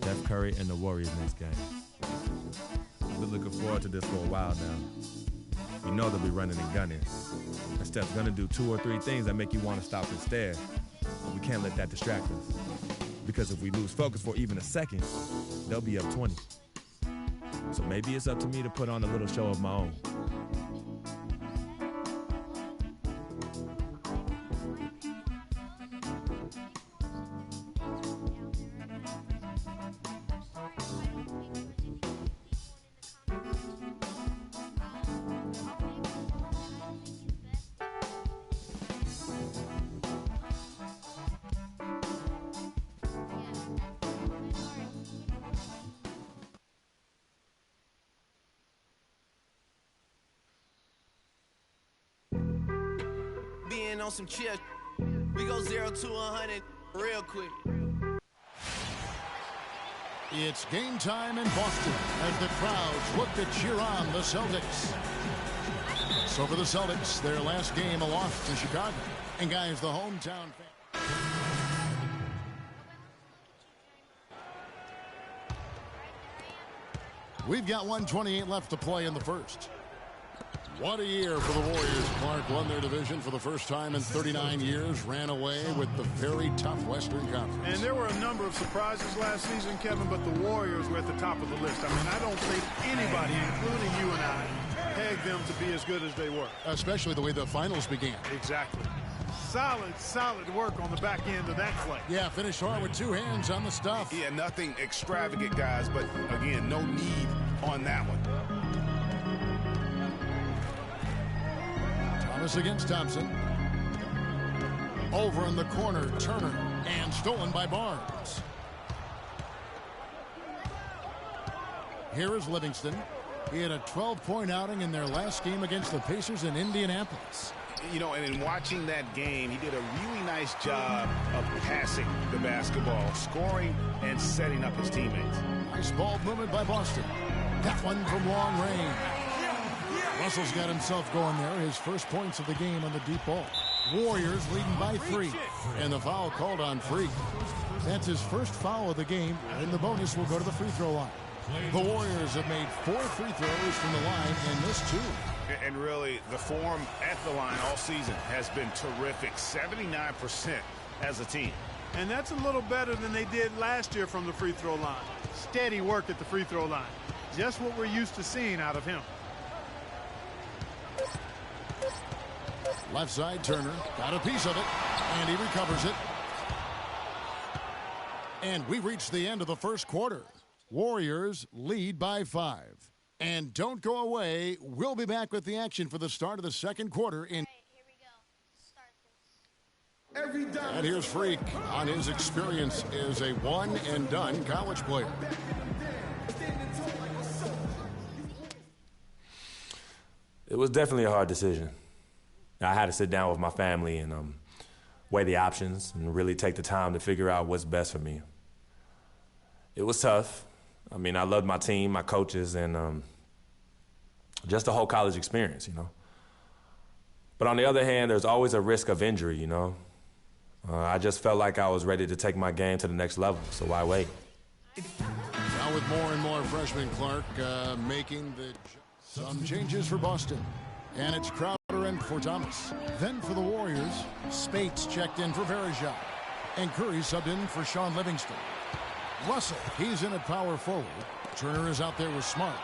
Steph Curry and the Warriors next game. Been looking forward to this for a while now. You know they'll be running and gunning. And Steph's gonna do 2 or 3 things that make you want to stop and stare. But we can't let that distract us. Because if we lose focus for even a second, they'll be up 20. So maybe it's up to me to put on a little show of my own. On some chill, we go 0 to 100 real quick. It's game time in Boston as the crowds look to cheer on the Celtics. So for the Celtics, their last game a loss to Chicago. And guys, the hometown fan. We've got 1:28 left to play in the first. What a year for the Warriors. Clark won their division for the first time in 39 years, ran away with the very tough Western Conference. And there were a number of surprises last season, Kevin, but the Warriors were at the top of the list. I mean, I don't think anybody, including you and I, pegged them to be as good as they were. Especially the way the finals began. Exactly. Solid work on the back end of that play. Yeah, finished hard with 2 hands on the stuff. Yeah, nothing extravagant, guys, but again, no need on that one. Thomas against Thompson. Over in the corner, Turner, and stolen by Barnes. Here is Livingston. He had a 12-point outing in their last game against the Pacers in Indianapolis. You know, and in watching that game, he did a really nice job of passing the basketball, scoring, and setting up his teammates. Nice ball movement by Boston. That one from long range. Russell's got himself going there. His first points of the game on the deep ball. Warriors leading by 3. And the foul called on Freak. That's his first foul of the game. And the bonus will go to the free throw line. The Warriors have made 4 free throws from the line and missed 2. And really, the form at the line all season has been terrific. 79% as a team. And that's a little better than they did last year from the free throw line. Steady work at the free throw line. Just what we're used to seeing out of him. Left side, Turner got a piece of it, and he recovers it. And we reach the end of the first quarter. Warriors lead by 5. And don't go away. We'll be back with the action for the start of the second quarter. In and here's Freak on his experience as a one-and-done college player. It was definitely a hard decision. I had to sit down with my family and weigh the options and really take the time to figure out what's best for me. It was tough. I mean, I loved my team, my coaches, and just the whole college experience, you know. But on the other hand, there's always a risk of injury, you know. I just felt like I was ready to take my game to the next level, so why wait? Now with more and more freshmen, Clark making some changes for Boston. And it's Crowder in for Thomas. Then for the Warriors, Spates checked in for Verejao. And Curry subbed in for Sean Livingston. Russell, he's in at power forward. Turner is out there with Smart.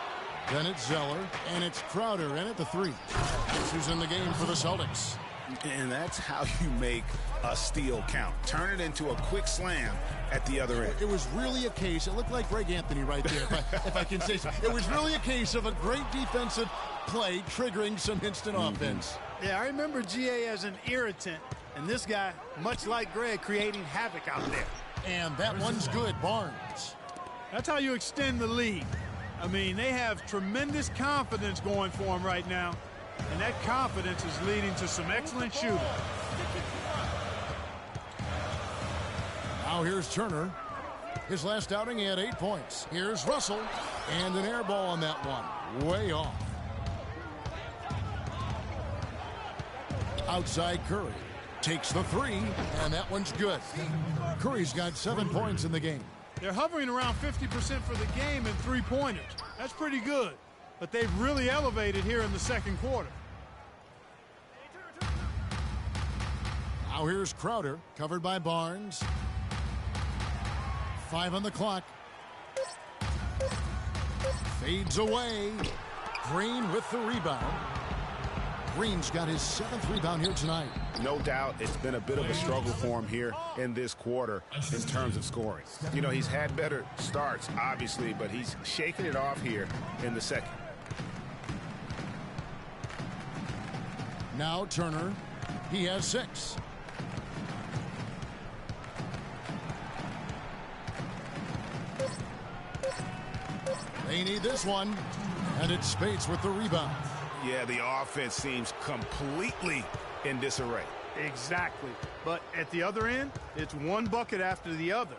Then it's Zeller, and it's Crowder in at the 3. That's who's in the game for the Celtics. And that's how you make a steal count. Turn it into a quick slam at the other end. It was really a case, it looked like Greg Anthony right there, if I can say so. It was really a case of a great defensive play triggering some instant offense. Yeah, I remember GA as an irritant, and this guy, much like Greg, creating havoc out there. And that one's good, Barnes. That's how you extend the lead. I mean, they have tremendous confidence going for them right now, and that confidence is leading to some excellent shooting. Now here's Turner. His last outing, he had 8 points. Here's Russell, and an air ball on that one. Way off. Outside Curry. Takes the 3, and that one's good. Curry's got 7 points in the game. They're hovering around 50% for the game in three-pointers. That's pretty good, but they've really elevated here in the second quarter. Now here's Crowder, covered by Barnes. 5 on the clock. Fades away. Green with the rebound. Green's got his 7th rebound here tonight. No doubt it's been a bit of a struggle for him here in this quarter in terms of scoring. You know, he's had better starts, obviously, but he's shaking it off here in the second. Now Turner. He has 6. They need this one, and it's Spates with the rebound. Yeah, the offense seems completely in disarray. Exactly. But at the other end, it's one bucket after the other.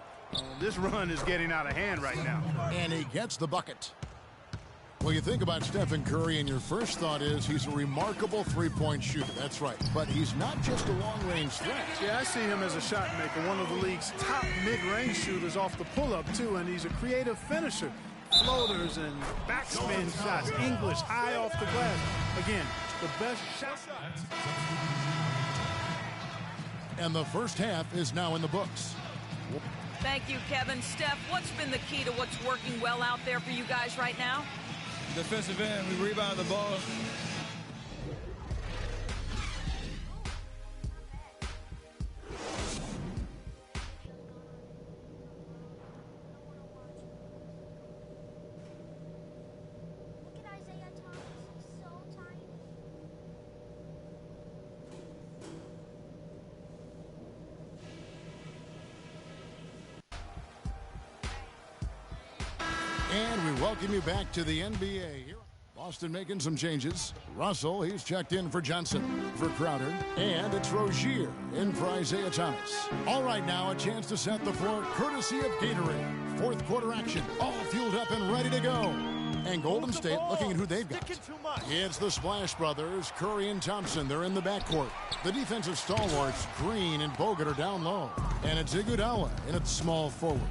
This run is getting out of hand right now. And he gets the bucket. Well, you think about Stephen Curry, and your first thought is he's a remarkable three-point shooter. That's right. But he's not just a long-range threat. Yeah, I see him as a shot maker, one of the league's top mid-range shooters off the pull-up, too, and he's a creative finisher. Floaters and backspin shots, English, high off the glass. Again, the best shot. And the first half is now in the books. Thank you, Kevin. Steph, what's been the key to what's working well out there for you guys right now? Defensive end, we rebound the ball. And we welcome you back to the NBA. Here, Boston making some changes. Russell, he's checked in for Johnson, for Crowder. And it's Rozier in for Isaiah Thomas. All right, now a chance to set the floor courtesy of Gatorade. Fourth quarter action, all fueled up and ready to go. And Golden State looking at who they've got. It's the Splash Brothers, Curry and Thompson. They're in the backcourt. The defensive stalwarts, Green and Bogut, are down low. And it's Iguodala in its small forward.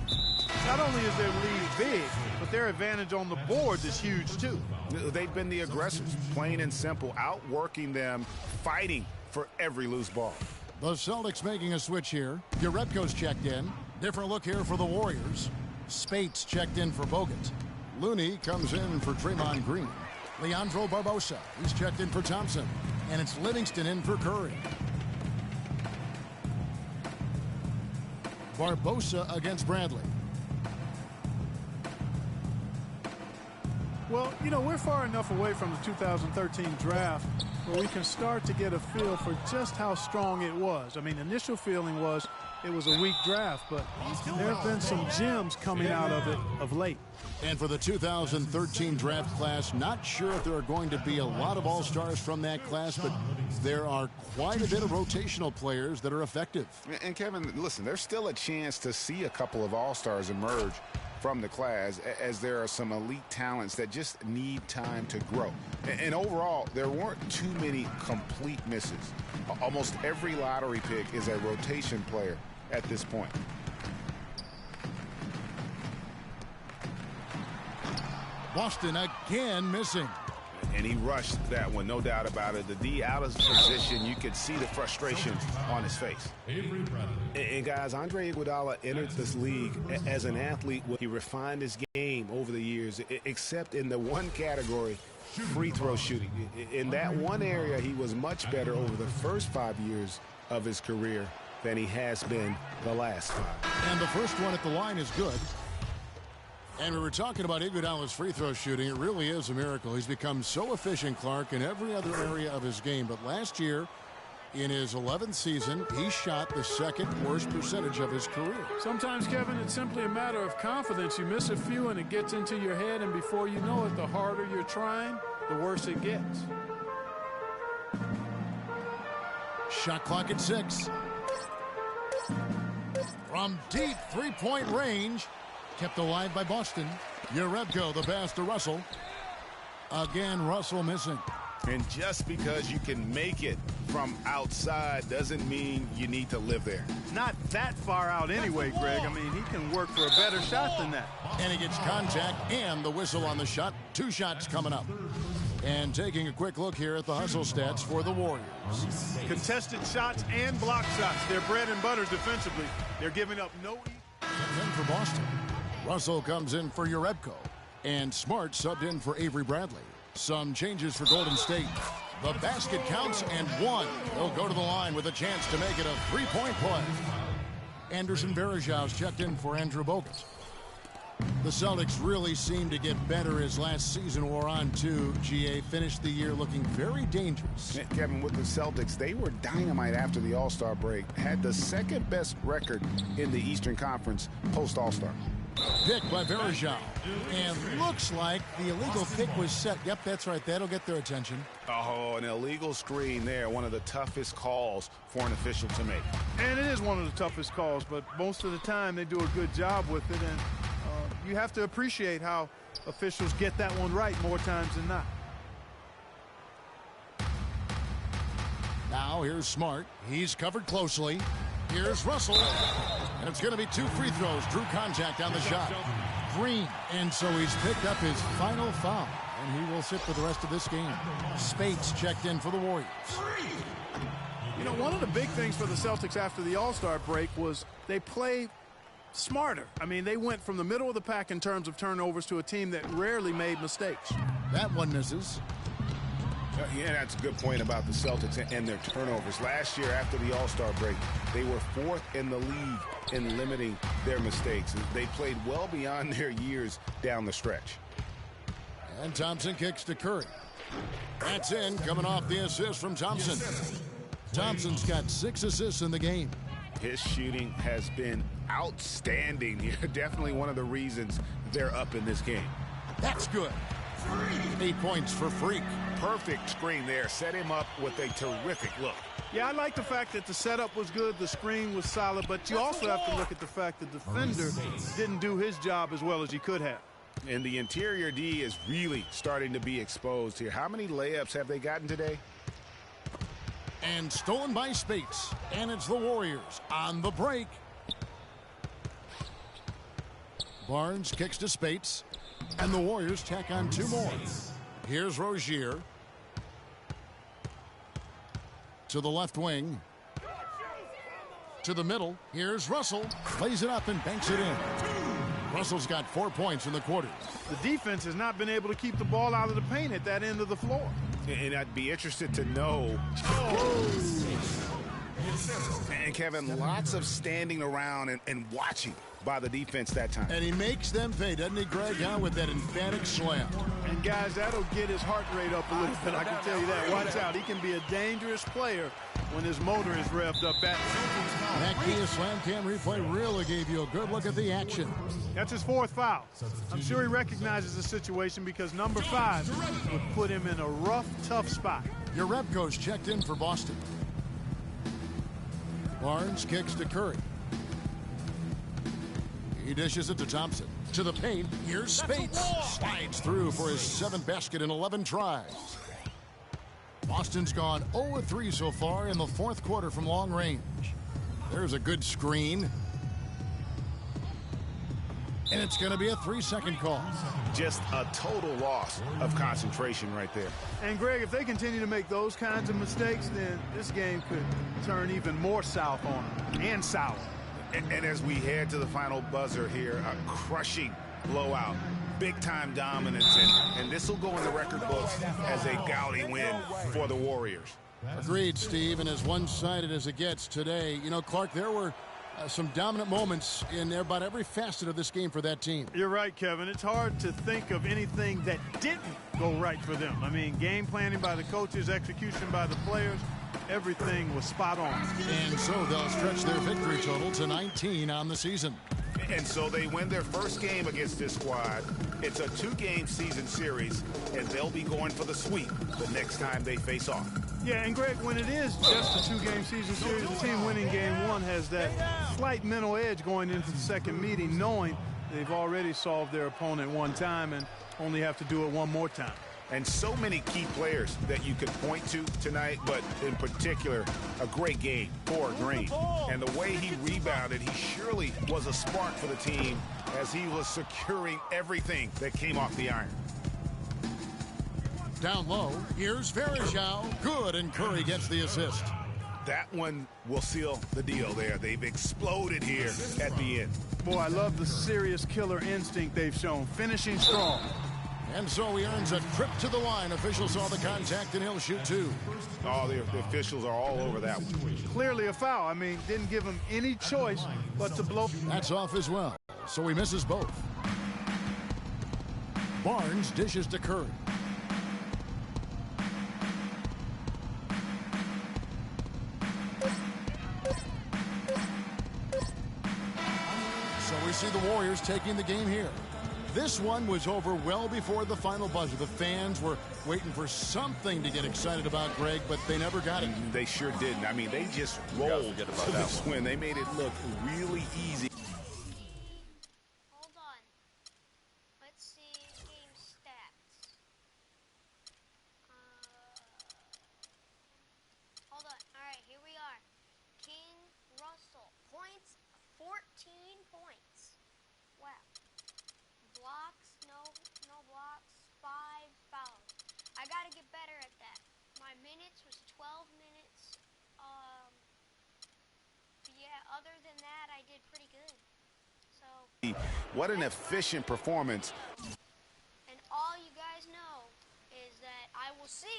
Not only is their lead big, but their advantage on the board is huge, too. They've been the aggressors, plain and simple, outworking them, fighting for every loose ball. The Celtics making a switch here. Jerebko's checked in. Different look here for the Warriors. Spates checked in for Bogut. Looney comes in for Draymond Green. Leandro Barbosa, he's checked in for Thompson. And it's Livingston in for Curry. Barbosa against Bradley. Well, you know, we're far enough away from the 2013 draft where we can start to get a feel for just how strong it was. I mean, the initial feeling was it was a weak draft, but there have been some gems coming out of it of late. And for the 2013 draft class, not sure if there are going to be a lot of all-stars from that class, but there are quite a bit of rotational players that are effective. And Kevin, listen, there's still a chance to see a couple of all-stars emerge from the class, as there are some elite talents that just need time to grow. And overall, there weren't too many complete misses. Almost every lottery pick is a rotation player at this point. Boston again missing. And he rushed that one, no doubt about it. The D out of position, you could see the frustration on his face. And guys, Andre Iguodala entered this league as an athlete. He refined his game over the years, except in the one category, free throw shooting. In that one area, he was much better over the first 5 years of his career than he has been the last 5. And the first one at the line is good. And we were talking about Iguodala's free throw shooting. It really is a miracle. He's become so efficient, Clark, in every other area of his game. But last year, in his 11th season, he shot the second worst percentage of his career. Sometimes, Kevin, it's simply a matter of confidence. You miss a few and it gets into your head, and before you know it, the harder you're trying, the worse it gets. Shot clock at 6. From deep three-point range. Kept alive by Boston. Jerebko, the pass to Russell. Again, Russell missing. And just because you can make it from outside doesn't mean you need to live there. Not that far out anyway, Greg. I mean, he can work for a better shot than that. And he gets contact and the whistle on the shot. 2 shots coming up. And taking a quick look here at the hustle stats for the Warriors. Contested shots and block shots. They're bread and butter defensively. They're giving up no... And then for Boston, Russell comes in for Jerebko. And Smart subbed in for Avery Bradley. Some changes for Golden State. The basket counts and 1. They'll go to the line with a chance to make it a 3-point play. Anderson Varejão's checked in for Andrew Bogut. The Celtics really seemed to get better as last season wore on, too. GA finished the year looking very dangerous. Kevin, with the Celtics, they were dynamite after the All-Star break. Had the second best record in the Eastern Conference post-All-Star. Pick by Varejão. And looks like the illegal pick was set. Yep, that's right. That'll get their attention. Oh, an illegal screen there. One of the toughest calls for an official to make. And it is one of the toughest calls, but most of the time they do a good job with it. And you have to appreciate how officials get that one right more times than not. Now here's Smart. He's covered closely. Here's Russell. And it's going to be 2 free throws. Drew contact on the shot. Green. And so he's picked up his final foul. And he will sit for the rest of this game. Spates checked in for the Warriors. You know, one of the big things for the Celtics after the All-Star break was they played smarter. I mean, they went from the middle of the pack in terms of turnovers to a team that rarely made mistakes. That one misses. Yeah, that's a good point about the Celtics and their turnovers. Last year, after the All-Star break, they were 4th in the league in limiting their mistakes. They played well beyond their years down the stretch. And Thompson kicks to Curry. That's in, coming off the assist from Thompson. Thompson's got 6 assists in the game. His shooting has been outstanding. Definitely one of the reasons they're up in this game. That's good. 8 points for Freak. Perfect screen there. Set him up with a terrific look. Yeah, I like the fact that the setup was good, the screen was solid, but you also have to look at the fact the defender didn't do his job as well as he could have. And the interior D is really starting to be exposed here. How many layups have they gotten today? And stolen by Spates. And it's the Warriors on the break. Barnes kicks to Spates. And the Warriors tack on 2 more. Here's Rozier. To the left wing. To the middle. Here's Russell. Plays it up and banks it in. Russell's got 4 points in the quarter. The defense has not been able to keep the ball out of the paint at that end of the floor. And I'd be interested to know. And Kevin, lots of standing around and watching by the defense that time. And he makes them pay, doesn't he, Greg, with that emphatic slam. And, guys, that'll get his heart rate up a little bit, I can tell you that. Watch out. He can be a dangerous player when his motor is revved up. That Kia Slam Cam replay really gave you a good look at the action. That's his 4th foul. I'm sure he recognizes the situation because number 5 would put him in a rough, tough spot. Jerebko's checked in for Boston. Barnes kicks to Curry. He dishes it to Thompson. To the paint. Here's Spates. Slides through for his 7th basket in 11 tries. Boston's gone 0-3 so far in the 4th quarter from long range. There's a good screen. And it's going to be a 3-second call. Just a total loss of concentration right there. And, Greg, if they continue to make those kinds of mistakes, then this game could turn even more south on them and sour. And as we head to the final buzzer here, a crushing blowout, big-time dominance, and this will go in the record books as a gaudy win for the Warriors. Agreed, Steve, and as one-sided as it gets today, you know, Clark, there were some dominant moments in about every facet of this game for that team. You're right, Kevin. It's hard to think of anything that didn't go right for them. I mean, game planning by the coaches, execution by the players, everything was spot on. And so they'll stretch their victory total to 19 on the season. And so they win their first game against this squad. It's a 2-game season series, and they'll be going for the sweep the next time they face off. Yeah, and Greg, when it is just a 2-game season series, the team winning game 1 has that slight mental edge going into the second meeting, knowing they've already solved their opponent one time and only have to do it one more time. And so many key players that you could point to tonight, but in particular, a great game for Green. And the way he rebounded, he surely was a spark for the team as he was securing everything that came off the iron. Down low, here's Varejao. Good, and Curry gets the assist. That one will seal the deal there. They've exploded here at the end. Boy, I love the serious killer instinct they've shown, finishing strong. And so he earns a trip to the line. Officials saw the contact, and he'll shoot two. Oh, the officials are all over that one. Clearly a foul. I mean, didn't give him any choice but to blow. That's off as well, so he misses both. Barnes dishes to Curry. So we see the Warriors taking the game here. This one was over well before the final buzzer. The fans were waiting for something to get excited about, Greg, but they never got it. They sure didn't. I mean, they just rolled to this win. They made it look really easy. Hold on. Let's see game stats. Hold on. All right, here we are. King Russell. Points, 14 points. Wow. Blocks, no blocks, 5 fouls. I got to get better at that. My minutes was 12 minutes. Yeah, other than that, I did pretty good. So what an efficient performance